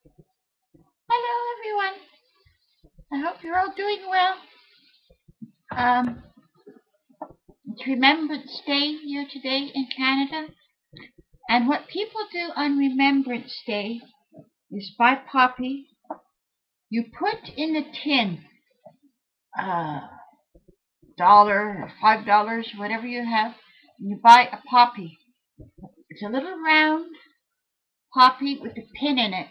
Hello, everyone. I hope you're all doing well. Um, it's Remembrance Day here today in Canada, and what people do on Remembrance Day is buy poppy. You put in a tin, dollar or $5, whatever you have, and you buy a poppy. It's a little round poppy with a pin in it,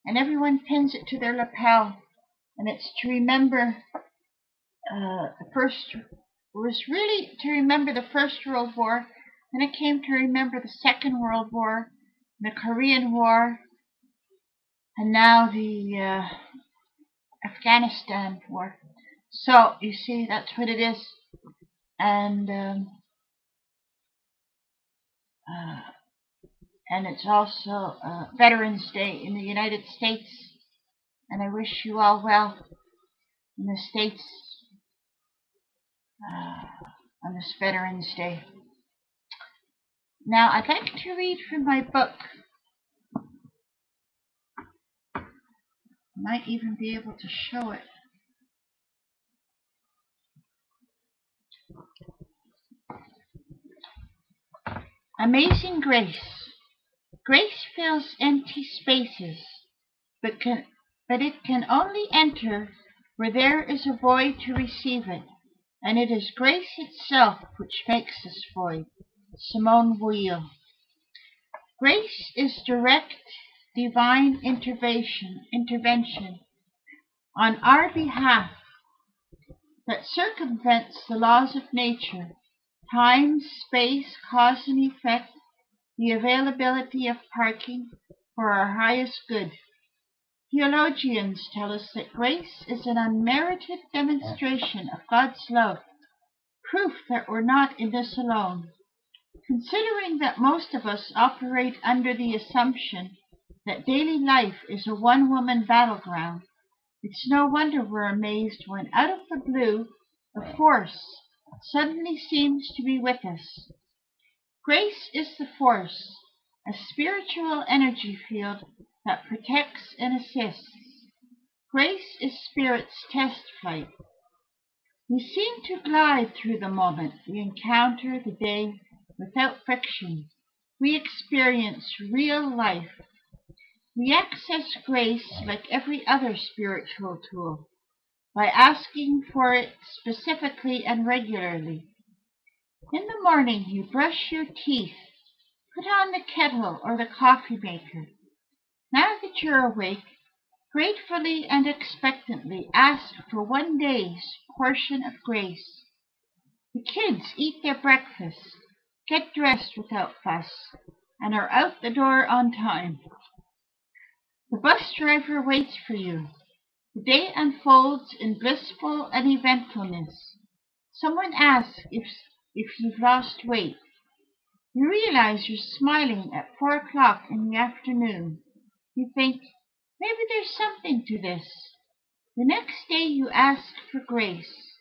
and everyone pins it to their lapel, and it's to remember the first was really to remember the First World War, then it came to remember the Second World War, the Korean War, and now the Afghanistan War. So you see, that's what it is, and uh, and it's also Veterans Day in the United States, and I wish you all well in the States on this Veterans Day. Now, I'd like to read from my book. I might even be able to show it. Amazing Grace. Grace fills empty spaces, but it can only enter where there is a void to receive it, and it is grace itself which makes this void. Simone Weil. Grace is direct divine intervention on our behalf that circumvents the laws of nature, time, space, cause and effect, the availability of parking for our highest good. Theologians tell us that grace is an unmerited demonstration of God's love, proof that we're not in this alone. Considering that most of us operate under the assumption that daily life is a one-woman battleground, it's no wonder we're amazed when, out of the blue, a force suddenly seems to be with us. Grace is the force, a spiritual energy field that protects and assists. Grace is Spirit's test flight. We seem to glide through the moment. We encounter the day without friction. We experience real life. We access grace like every other spiritual tool, by asking for it specifically and regularly. In the morning you brush your teeth, put on the kettle or the coffee maker. Now that you're awake, gratefully and expectantly ask for one day's portion of grace. The kids eat their breakfast, get dressed without fuss, and are out the door on time. The bus driver waits for you. The day unfolds in blissful uneventfulness. Someone asks if you've lost weight. You realize you're smiling at 4 o'clock in the afternoon. You think, maybe there's something to this. The next day you ask for grace.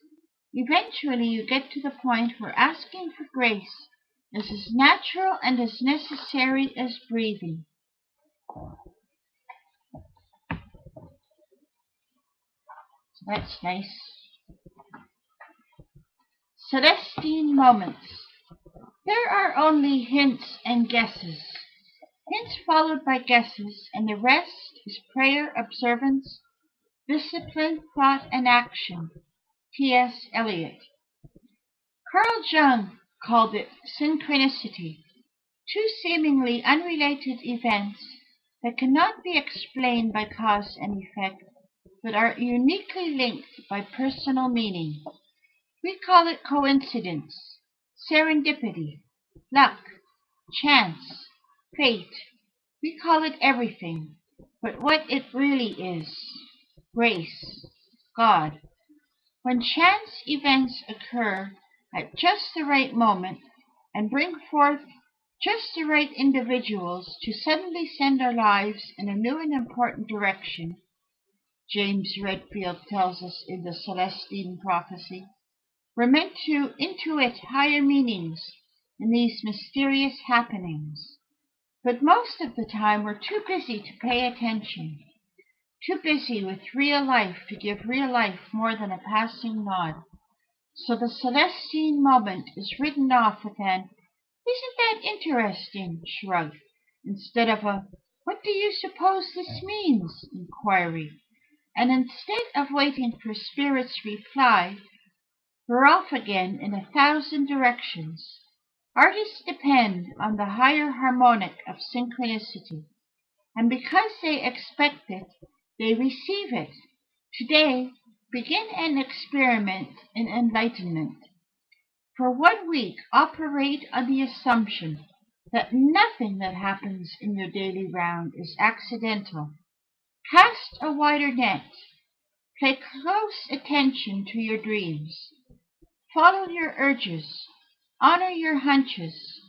Eventually you get to the point where asking for grace is as natural and as necessary as breathing. So that's nice. Celestine moments. There are only hints and guesses. Hints followed by guesses, and the rest is prayer, observance, discipline, thought, and action. T.S. Eliot. Carl Jung called it synchronicity, two seemingly unrelated events that cannot be explained by cause and effect, but are uniquely linked by personal meaning. We call it coincidence, serendipity, luck, chance, fate. We call it everything, but what it really is, grace, God. When chance events occur at just the right moment and bring forth just the right individuals to suddenly send our lives in a new and important direction, James Redfield tells us in the Celestine Prophecy, we're meant to intuit higher meanings in these mysterious happenings. But most of the time we're too busy to pay attention. too busy with real life to give real life more than a passing nod. So the Celestine moment is written off with an "Isn't that interesting?" shrug, instead of a "What do you suppose this means?" inquiry. And instead of waiting for Spirit's reply, we're off again in 1,000 directions. Artists depend on the higher harmonic of synchronicity, and because they expect it, they receive it. Today, begin an experiment in enlightenment. For 1 week, operate on the assumption that nothing that happens in your daily round is accidental. Cast a wider net. Pay close attention to your dreams. Follow your urges. Honor your hunches.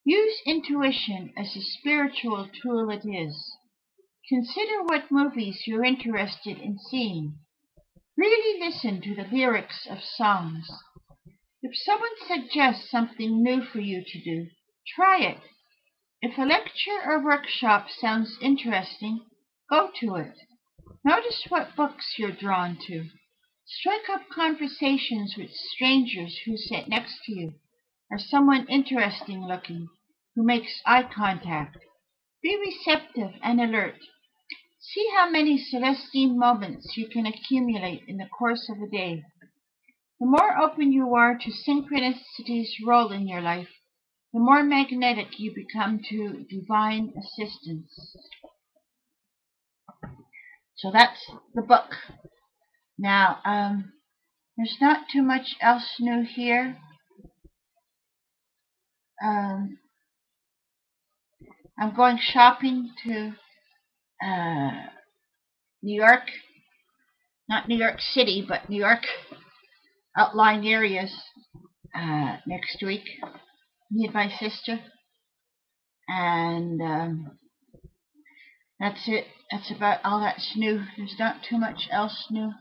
Use intuition as a spiritual tool it is. Consider what movies you're interested in seeing. Really listen to the lyrics of songs. If someone suggests something new for you to do, try it. If a lecture or workshop sounds interesting, go to it. Notice what books you're drawn to. Strike up conversations with strangers who sit next to you, or someone interesting looking who makes eye contact. Be receptive and alert. See how many Celestine moments you can accumulate in the course of a day. The more open you are to synchronicity's role in your life, the more magnetic you become to divine assistance. So that's the book. Now, there's not too much else new here. I'm going shopping to New York, not New York City, but New York outlying areas next week. Me and my sister. And that's it. That's about all that's new. There's not too much else new.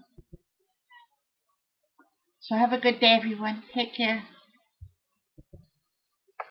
So have a good day, everyone. Take care.